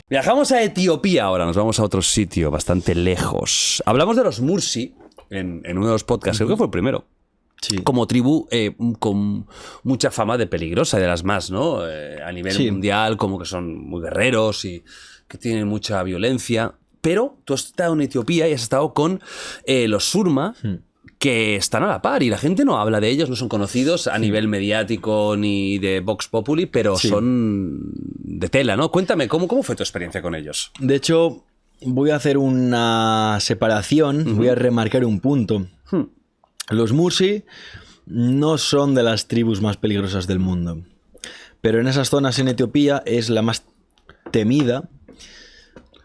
Viajamos a Etiopía ahora, nos vamos a otro sitio bastante lejos. Hablamos de los Mursi en uno de los podcasts, creo que fue el primero. Sí. Como tribu con mucha fama de peligrosa, de las más, ¿no? A nivel mundial, como que son muy guerreros y que tienen mucha violencia. Pero tú has estado en Etiopía y has estado con los Surma, que están a la par y la gente no habla de ellos, no son conocidos a nivel mediático ni de Vox Populi, pero son de tela, ¿no? Cuéntame, ¿cómo fue tu experiencia con ellos? De hecho, voy a hacer una separación, voy a remarcar un punto. Los Mursi no son de las tribus más peligrosas del mundo, pero en esas zonas en Etiopía es la más temida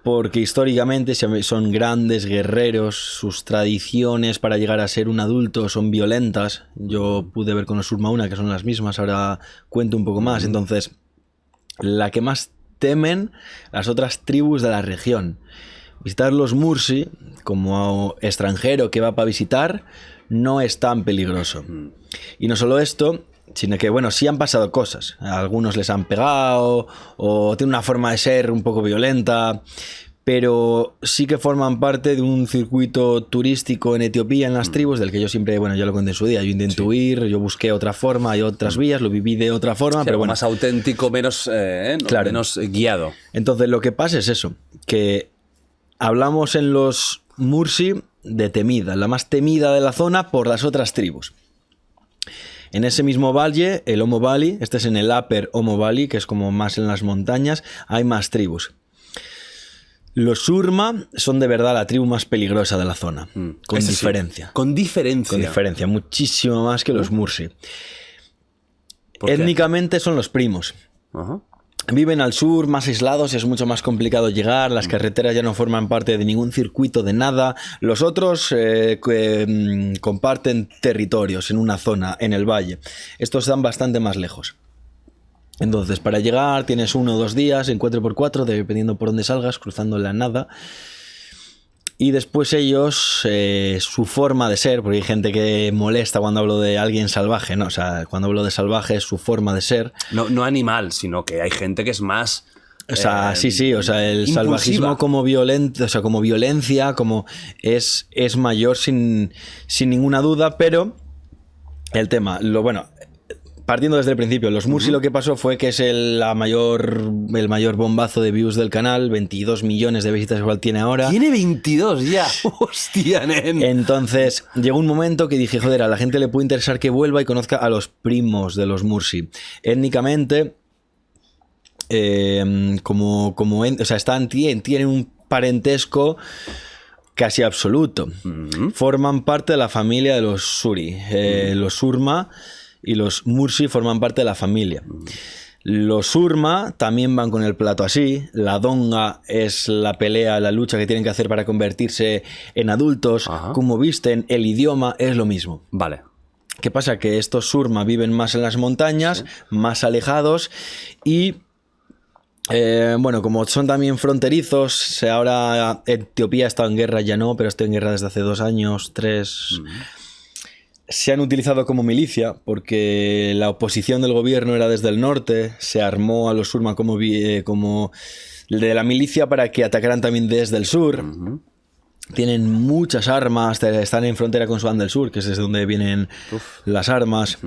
porque históricamente son grandes guerreros, sus tradiciones para llegar a ser un adulto son violentas. Yo pude ver con los Surma una que son las mismas, ahora cuento un poco más. Entonces, la que más temen las otras tribus de la región. Visitar los Mursi como extranjero que va para visitar no es tan peligroso. Y no solo esto, sino que, bueno, sí han pasado cosas. A algunos les han pegado o tienen una forma de ser un poco violenta, pero sí que forman parte de un circuito turístico en Etiopía, en las tribus, del que yo siempre, bueno, ya lo conté en su día, yo intento huir, yo busqué otra forma, hay otras vías, lo viví de otra forma, pero bueno. Más auténtico, menos, claro, menos guiado. Entonces lo que pasa es eso, que hablamos en los Mursi de temida, la más temida de la zona por las otras tribus. En ese mismo valle, el Omo Valley, este es en el Upper Omo Valley, que es como más en las montañas, hay más tribus. Los Surma son de verdad la tribu más peligrosa de la zona, con diferencia. Sí. Con diferencia. Con diferencia, muchísimo más que los Mursi. Étnicamente son los primos. Ajá. Viven al sur, más aislados, es mucho más complicado llegar, las carreteras ya no forman parte de ningún circuito de nada. Los otros comparten territorios en una zona, en el valle. Estos están bastante más lejos. Entonces, para llegar tienes 1 o 2 días, en 4x4, dependiendo por dónde salgas, cruzando la nada. Y después ellos, su forma de ser, porque hay gente que molesta cuando hablo de alguien salvaje, ¿no? O sea, cuando hablo de salvaje es su forma de ser. No animal, sino que hay gente que es más... O sea, sí, o sea, el salvajismo como como violencia, como es mayor sin ninguna duda, pero el tema, partiendo desde el principio, los Mursi lo que pasó fue que es el mayor bombazo de views del canal, 22 millones de visitas igual tiene ahora. Tiene 22 ya, hostia, nen. Entonces llegó un momento que dije, joder, a la gente le puede interesar que vuelva y conozca a los primos de los Mursi. Étnicamente, o sea, tienen un parentesco casi absoluto. Forman parte de la familia de los Suri. Los Surma y los Mursi forman parte de la familia. Los Surma también van con el plato así. La donga es la pelea, la lucha que tienen que hacer para convertirse en adultos. Ajá. Como visten, el idioma es lo mismo. Vale. ¿Qué pasa? Que estos Surma viven más en las montañas, más alejados y... como son también fronterizos, ahora Etiopía está en guerra, ya no, pero está en guerra desde hace 2 años, 3. Se han utilizado como milicia porque la oposición del gobierno era desde el norte, se armó a los Surma como de la milicia para que atacaran también desde el sur. Tienen muchas armas, están en frontera con Sudán del Sur, que es desde donde vienen las armas,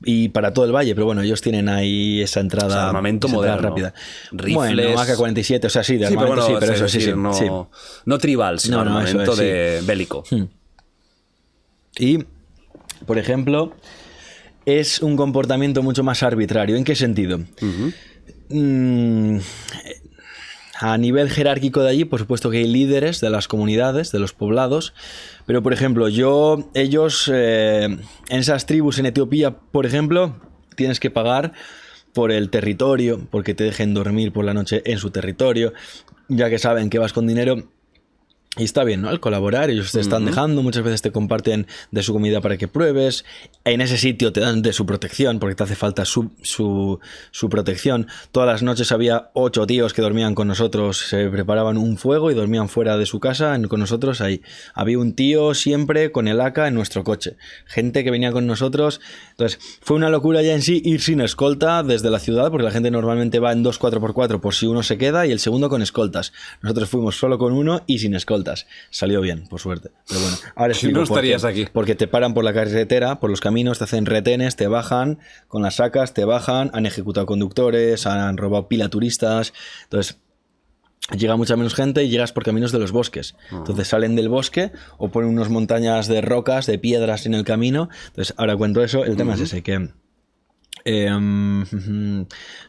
y para todo el valle, pero bueno, ellos tienen ahí esa entrada, o sea, armamento moderno, rápida. Rifles, bueno, AK-47, o sea, sí, de armamento, pero eso sí, no tribal, sino armamento eso es, bélico. Y, por ejemplo, es un comportamiento mucho más arbitrario. ¿En qué sentido? A nivel jerárquico de allí, por supuesto que hay líderes de las comunidades, de los poblados, pero por ejemplo, ellos en esas tribus en Etiopía, por ejemplo, tienes que pagar por el territorio, porque te dejen dormir por la noche en su territorio, ya que saben que vas con dinero. Y está bien, ¿no? Al colaborar, ellos te están dejando, muchas veces te comparten de su comida para que pruebes. En ese sitio te dan de su protección, porque te hace falta su protección. Todas las noches había 8 tíos que dormían con nosotros, se preparaban un fuego y dormían fuera de su casa con nosotros ahí. Había un tío siempre con el AK en nuestro coche. Gente que venía con nosotros. Entonces, fue una locura ya en sí ir sin escolta desde la ciudad, porque la gente normalmente va en 2 4x4 por si uno se queda y el segundo con escoltas. Nosotros fuimos solo con uno y sin escoltas. Salió bien, por suerte. Pero bueno, ahora explico no estarías por qué. aquí. Porque te paran por la carretera, por los caminos, te hacen retenes, te bajan con las sacas, te bajan, han ejecutado conductores, han robado pila turistas. Entonces, llega mucha menos gente y llegas por caminos de los bosques. Entonces salen del bosque o ponen unas montañas de rocas, de piedras en el camino. Entonces, ahora cuento eso. El tema es ese, que...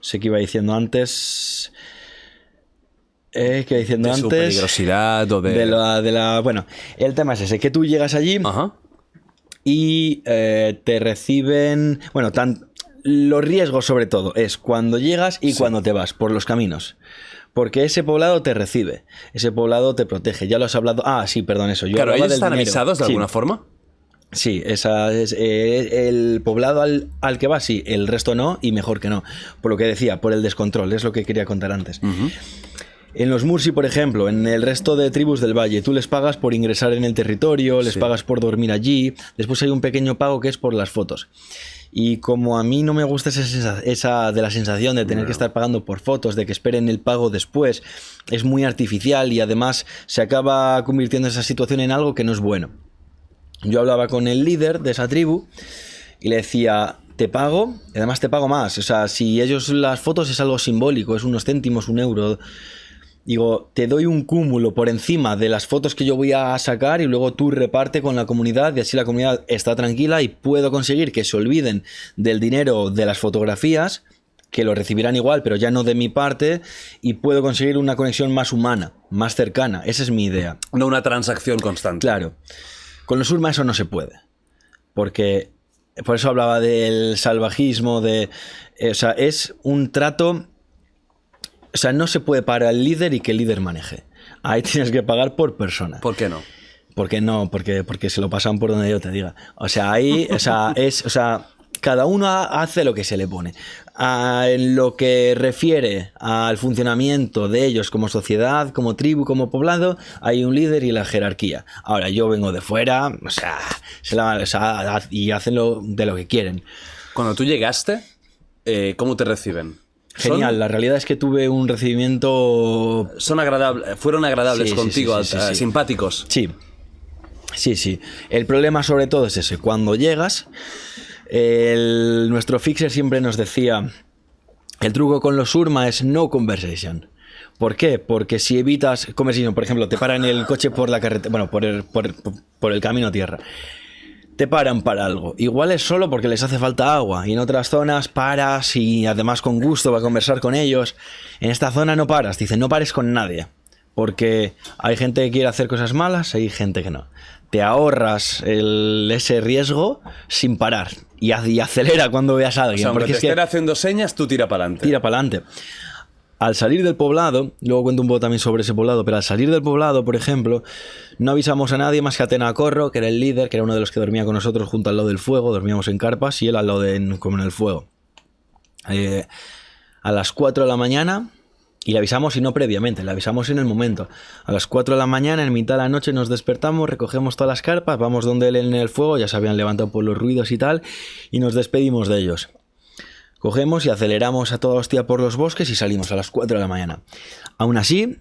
sé que iba diciendo antes... que diciendo de antes, su peligrosidad o de... Bueno, el tema es ese, que tú llegas allí y te reciben... Bueno, los riesgos sobre todo es cuando llegas y cuando te vas por los caminos. Porque ese poblado te recibe, ese poblado te protege. Ya lo has hablado... sí, perdón, eso. Claro, ¿ellos están avisados de alguna forma? Sí, esa es el poblado al que vas, sí, el resto no, y mejor que no. Por lo que decía, por el descontrol, es lo que quería contar antes. En los Mursi, por ejemplo, en el resto de tribus del valle, tú les pagas por ingresar en el territorio, les pagas por dormir allí, después hay un pequeño pago que es por las fotos. Y como a mí no me gusta esa de la sensación de tener que estar pagando por fotos, de que esperen el pago después, es muy artificial y además se acaba convirtiendo esa situación en algo que no es bueno. Yo hablaba con el líder de esa tribu y le decía... Te pago, y además te pago más. O sea, si ellos las fotos es algo simbólico, es unos céntimos, 1 euro... Digo, te doy un cúmulo por encima de las fotos que yo voy a sacar y luego tú reparte con la comunidad y así la comunidad está tranquila y puedo conseguir que se olviden del dinero de las fotografías, que lo recibirán igual, pero ya no de mi parte, y puedo conseguir una conexión más humana, más cercana. Esa es mi idea. No una transacción constante. Claro. Con los Urma eso no se puede. Porque, por eso hablaba del salvajismo, o sea, es un trato... O sea, no se puede pagar al líder y que el líder maneje. Ahí tienes que pagar por persona. ¿Por qué no? ¿Por qué no? Porque se lo pasan por donde yo te diga. O sea, ahí, cada uno hace lo que se le pone. En lo que refiere al funcionamiento de ellos como sociedad, como tribu, como poblado, hay un líder y la jerarquía. Ahora, yo vengo de fuera, y hacen de lo que quieren. Cuando tú llegaste, ¿cómo te reciben? Genial, la realidad es que tuve un recibimiento... Fueron agradables contigo, sí. simpáticos. Sí. El problema sobre todo es ese. Cuando llegas, nuestro fixer siempre nos decía, el truco con los Urma es no conversation. ¿Por qué? Porque si evitas conversation, por ejemplo, te paran el coche por la carretera, bueno, por el camino a tierra. Te paran para algo. Igual es solo porque les hace falta agua. Y en otras zonas paras y además con gusto va a conversar con ellos. En esta zona no paras. Dicen, no pares con nadie. Porque hay gente que quiere hacer cosas malas y hay gente que no. Te ahorras ese riesgo sin parar. Y acelera cuando veas a alguien. O sea, porque te estén haciendo señas, tú tira para adelante. Tira para adelante. Al salir del poblado, luego cuento un poco también sobre ese poblado, pero al salir del poblado, por ejemplo, no avisamos a nadie más que a Tena Corro, que era el líder, que era uno de los que dormía con nosotros junto al lado del fuego, dormíamos en carpas y él al lado como en el fuego. A las 4 de la mañana, y le avisamos y no previamente, le avisamos en el momento. A las 4 de la mañana, en mitad de la noche, nos despertamos, recogemos todas las carpas, vamos donde él en el fuego, ya se habían levantado por los ruidos y tal, y nos despedimos de ellos. Cogemos y aceleramos a toda hostia por los bosques y salimos a las 4 de la mañana. Aún así,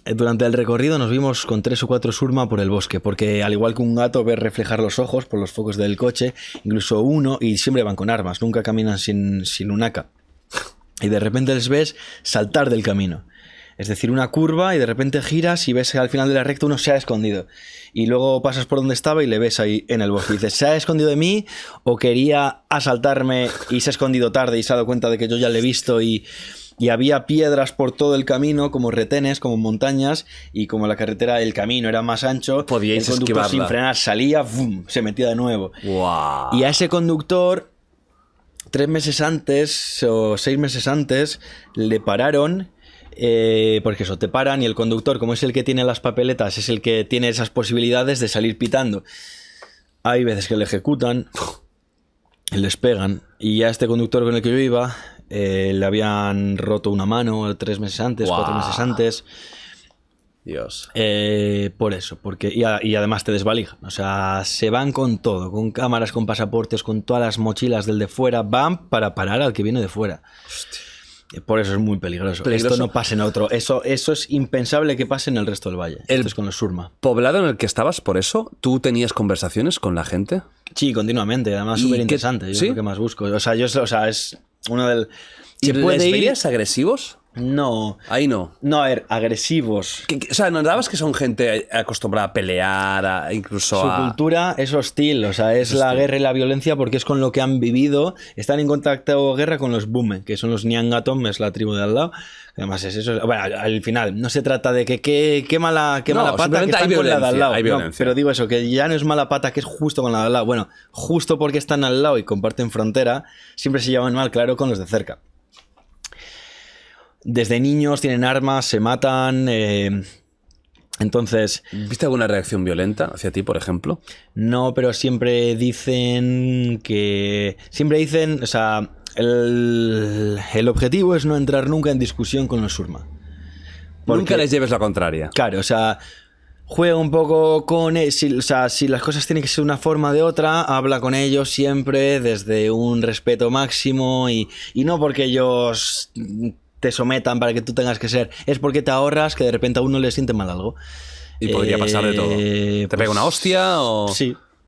durante el recorrido nos vimos con 3 o 4 Surma por el bosque, porque al igual que un gato ve reflejar los ojos por los focos del coche, incluso uno, y siempre van con armas, nunca caminan sin un AK. Y de repente les ves saltar del camino. Es decir, una curva y de repente giras y ves que al final de la recta uno se ha escondido. Y luego pasas por donde estaba y le ves ahí en el bosque. Y dices, ¿se ha escondido de mí o quería asaltarme y se ha escondido tarde y se ha dado cuenta de que yo ya le he visto y había piedras por todo el camino, como retenes, como montañas, y como la carretera, el camino era más ancho, podíais el conductor esquivarla. sin frenar salía, ¡bum!, se metía de nuevo. Wow. Y a ese conductor, 3 meses antes o 6 meses antes, le pararon Porque eso, te paran y el conductor, como es el que tiene las papeletas, es el que tiene esas posibilidades de salir pitando. Hay veces que le ejecutan, les pegan, y a este conductor con el que yo iba le habían roto una mano 3 meses antes, 4 meses antes. Dios. Por eso, y además te desvalijan. O sea, se van con todo, con cámaras, con pasaportes, con todas las mochilas del de fuera, van para parar al que viene de fuera. Hostia. Por eso es muy peligroso. Esto no pasa en otro. Eso es impensable que pase en el resto del valle. Esto es con los Surma. ¿Poblado en el que estabas por eso? ¿Tú tenías conversaciones con la gente? Sí, continuamente. Además, súper interesante. Yo es lo que más busco. O sea, es uno del... ¿Y les veías agresivos? No. Ahí no. No, a ver, agresivos. O sea, ¿notabas que son gente acostumbrada a pelear, incluso Su cultura es hostil, o sea, es la guerra y la violencia porque es con lo que han vivido. Están en contacto o guerra con los Bume, que son los Nyangatom, es la tribu de al lado. Además es eso. Bueno, al final, no se trata de que qué mala pata que están con la de al lado. No, pero digo eso, que ya no es mala pata, que es justo con la de al lado. Bueno, justo porque están al lado y comparten frontera, siempre se llevan mal, claro, con los de cerca. Desde niños tienen armas, se matan. Entonces. ¿Viste alguna reacción violenta hacia ti, por ejemplo? No, pero siempre dicen. O sea, el objetivo es no entrar nunca en discusión con los Surma. Nunca les lleves la contraria. Claro, o sea. Juega un poco con... o sea, si las cosas tienen que ser de una forma o de otra, habla con ellos siempre desde un respeto máximo y no porque ellos te sometan para que tú tengas que ser, es porque te ahorras que de repente a uno le siente mal algo. Y podría pasar de todo. ¿Te pega una hostia o...? Sí.